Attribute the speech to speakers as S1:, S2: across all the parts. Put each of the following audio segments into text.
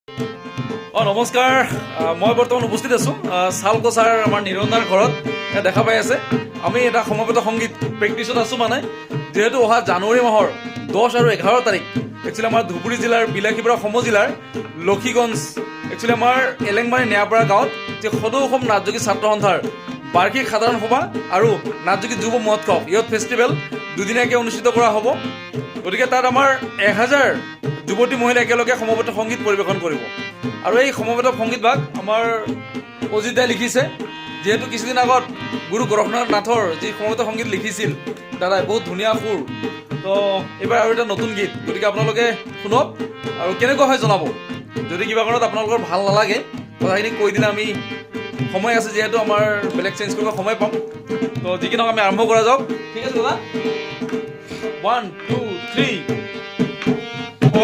S1: নমস্কাৰ, মই বৰ্তমান উপস্থিত আছোঁ শালকোচাৰ আমাৰ নিৰঞ্জাৰ ঘৰত। দেখা পাই আছে আমি এটা সমবেত সংগীত প্ৰেক্টিছত আছোঁ। মানে যিহেতু অহা জানুৱাৰী মাহৰ 10 আৰু 11 তাৰিখ একচুৱেলি আমাৰ ধুবুৰী জিলাৰ বিলাসীপাৰা সমজিলাৰ লক্ষীগঞ্জ একচুৱেলি আমাৰ এলেংমাৰী নেয়াপাৰা গাঁৱত যে সদৌ অসম নাটযোগী ছাত্ৰ সন্থাৰ বাৰ্ষিক সাধাৰণ সভা আৰু নাটযোগী যুৱ মহোৎসৱ ইয়থ ফেষ্টিভেল দুদিনীয়াকৈ অনুষ্ঠিত কৰা হ'ব। গতিকে তাত আমাৰ 1000 যুৱতী মহিলা একেলগে সমবেত সংগীত পৰিৱেশন কৰিব। আৰু এই সমবেত সংগীত ভাগ আমাৰ অজিত দাই লিখিছে। যিহেতু কিছুদিন আগত গুৰু গোৰখনাথ নাথৰ যি সমবেত সংগীত লিখিছিল দাদাই, বহুত ধুনীয়া সুৰ। তো এইবাৰ আৰু এটা নতুন গীত, গতিকে আপোনালোকে শুনক আৰু কেনেকুৱা হয় জনাব। যদি কিবা কাৰণত আপোনালোকৰ ভাল নালাগে কথাখিনি কৈ দিলে আমি সময় আছে, যিহেতু আমাৰ বেলেগ চেঞ্জ কৰিব সময় পাম। তো যি কি নহওক আমি আৰম্ভ কৰা যাওক। ঠিক আছে দাদা, 1 2 3।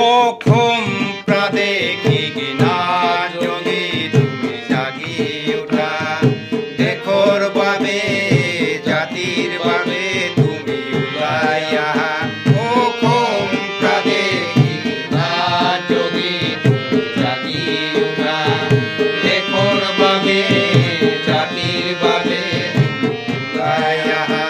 S2: অসম প্ৰাদেশিক নাটযোগী তুমি জাগি উঠা, দেশৰ বাবে জাতিৰ বাবে তুমি ওলাই আহা। অসম প্ৰাদেশিক নাটযোগী তুমি জাগি উঠা, দেশৰ বাবে জাতিৰ বাবে ওলাই আহা।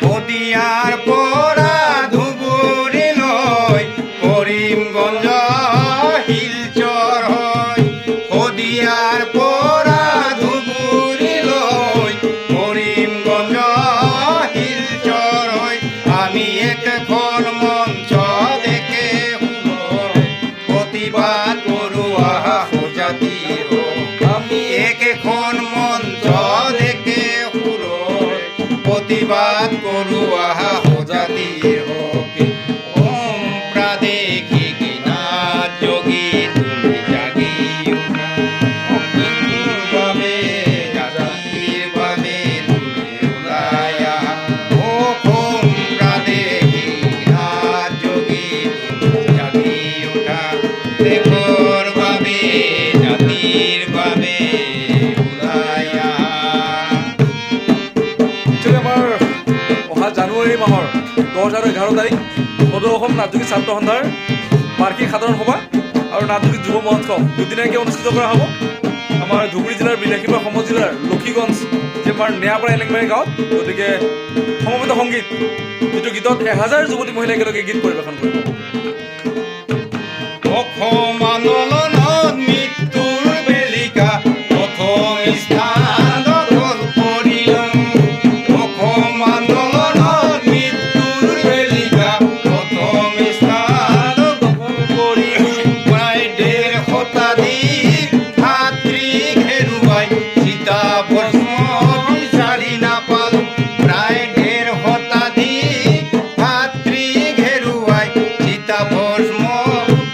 S2: শদিয়াৰ পৰা ধুবুৰীলৈ কৰিমগঞ্জ শিলচৰ হয়। শদিয়াৰ পৰা ধুবুৰীলৈ কৰিমগঞ্জ শিলচৰ হয়। আমি একখন মঞ্চ দেখে প্ৰতিবাদ কৰোঁ আহা সজাতি হয়। আমি একেখন মঞ্চ দেখে প্ৰতিবাদ কৰোঁ আহা সজাতিৰ হকে। অসম প্ৰাদেশিক নাটযোগী তুমি জাগি উঠা, অসমৰ বাবে জাতিৰ বাবে তুমি ওলাই আহা। অসম প্ৰাদেশিক নাটযোগী তুমি জাগি উঠা, দেশৰ বাবে জাতিৰ বাবে ওলাই আহা।
S1: আমাৰ অহা জানুৱাৰী মাহৰ 10 আৰু 11 তাৰিখ সদৌ অসম নাটযোগী ছাত্ৰ সন্থাৰ বাৰ্ষিক সাধাৰণ সভা আৰু নাটযোগী যুৱ মহোৎসৱ দুদিনীয়াকৈ অনুষ্ঠিত কৰা হ'ব আমাৰ ধুবুৰী জিলাৰ বিলাসীপাৰা সমজিলাৰ লক্ষীগঞ্জ যে আমাৰ নেয়াপাৰা এলেংমাৰী গাঁৱত। গতিকে সমবেত সংগীত, যিটো গীতত 1000 যুৱতী মহিলা একেলগে গীত পৰিৱেশন কৰিব।
S2: অসম আন্দোলনত মৃত্যুৰ বেলিকা প্ৰথম স্থান দখল কৰিলোঁ। অসম আন্দোলনত মৃত্যুৰ বেলিকা প্ৰথম স্থান দখল কৰিলোঁ। প্ৰায় 1.5 শতাধিক ভাতৃক হেৰুৱাই চিতাভস্ম বিচাৰি নাপালোঁ। প্ৰায় 1.5 শতাধিক ভাতৃক হেৰুৱাই চিতাভস্ম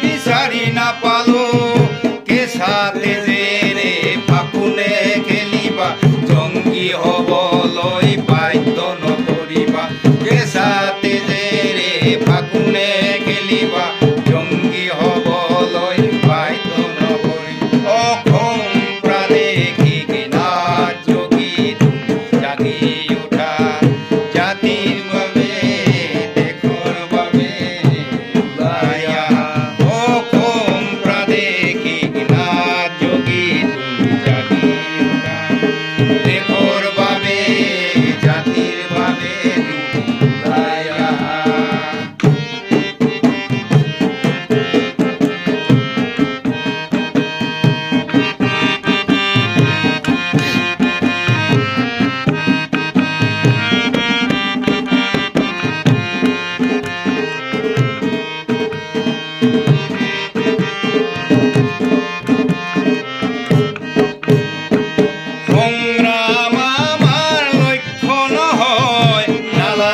S2: বিচাৰি নাপালোঁ। কেঁচা তেজেৰে ফাকুনে খেলিবা, জংগী হ'বলৈ বাধ্য নকৰিবা। কেঁচা তেজেৰে ফাকুনে খেলিবা, জংগী হ'বলৈ বাধ্য নকৰিবা। অসম প্ৰাদেশিক নাটযোগী তুমি জাগি উঠা, জাতিৰ বাবে দেশৰ বাবে ওলাই আহা। অসম প্ৰাদেশিক নাটযোগী তুমি জাগি উঠা, দেশৰ বাবে জাতিৰ বাবে তুমি ওলাই আহা। সংগ্ৰাম আমাৰ লক্ষ্য নহয়, নালা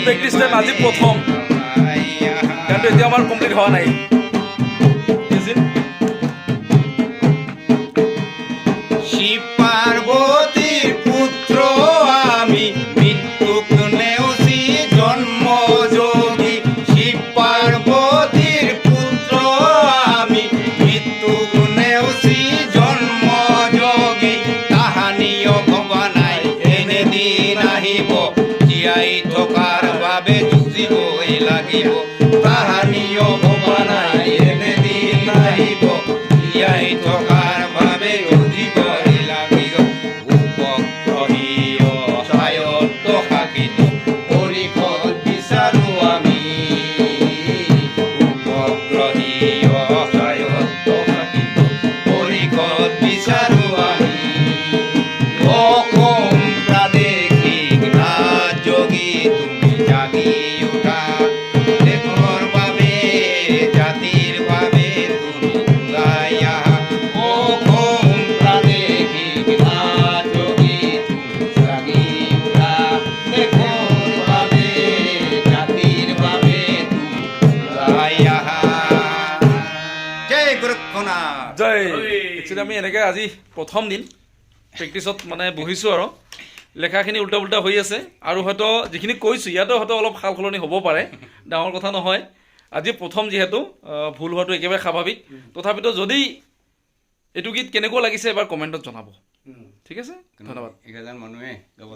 S1: প্ৰেক্টিছ টাইম আজি প্ৰথম গানটো এতিয়া আমাৰ কমপ্লিট হোৱা নাই
S2: শিৱ পাৰ্বতীৰ পুত্ৰ আমি মৃত্যুক নেওচি জন্ম যোগী শিৱ পাৰ্বতীৰ পুত্ৰ আমি মৃত্যুক নেওচি জন্ম যোগী তাহানিও ভবা নাই এনেদিন আহিব জীয়াই থকাৰ বাবে যুঁজিবই লাগিব তাহানিও ভবা নাই এনেদিন আহিব জীয়াই থকাৰ বাবে যুঁজিবই লাগিব উপগ্ৰহীয় স্বায়ত্ত শাসিত পৰিষদ বিচাৰো আমি উপগ্ৰহীয় স্বায়ত্ত শাসিত পৰিষদ বিচাৰো আমি অসম প্ৰাদেশিক ৰাজযোগী তুমি জাগি উঠা দেশৰ বাবে জাতিৰ বাবে তুমি ওলাই আহা অসম প্ৰাদেশিক ৰাজযোগী তুমি জাগি উঠা দেশৰ বাবে জাতিৰ বাবে তুমি ওলাই আহা জয় গোৰক্ষনাথ
S1: জয় একচুৱেলি আমি এনেকৈ আজি প্ৰথম দিন প্ৰেক্টিছত মানে বহিছোঁ আৰু লেখাখিনি উল্টা পুল্টা হৈ আছে আৰু হয়তো যিখিনি কৈছোঁ ইয়াতো হয়তো অলপ সাল সলনি হ'ব পাৰে ডাঙৰ কথা নহয় আজি প্ৰথম যিহেতু ভুল হোৱাটো একেবাৰে স্বাভাৱিক তথাপিতো যদি এইটো গীত কেনেকুৱা লাগিছে এবাৰ কমেণ্টত জনাব ঠিক আছে ধন্যবাদ
S2: 1000 মানুহে গাব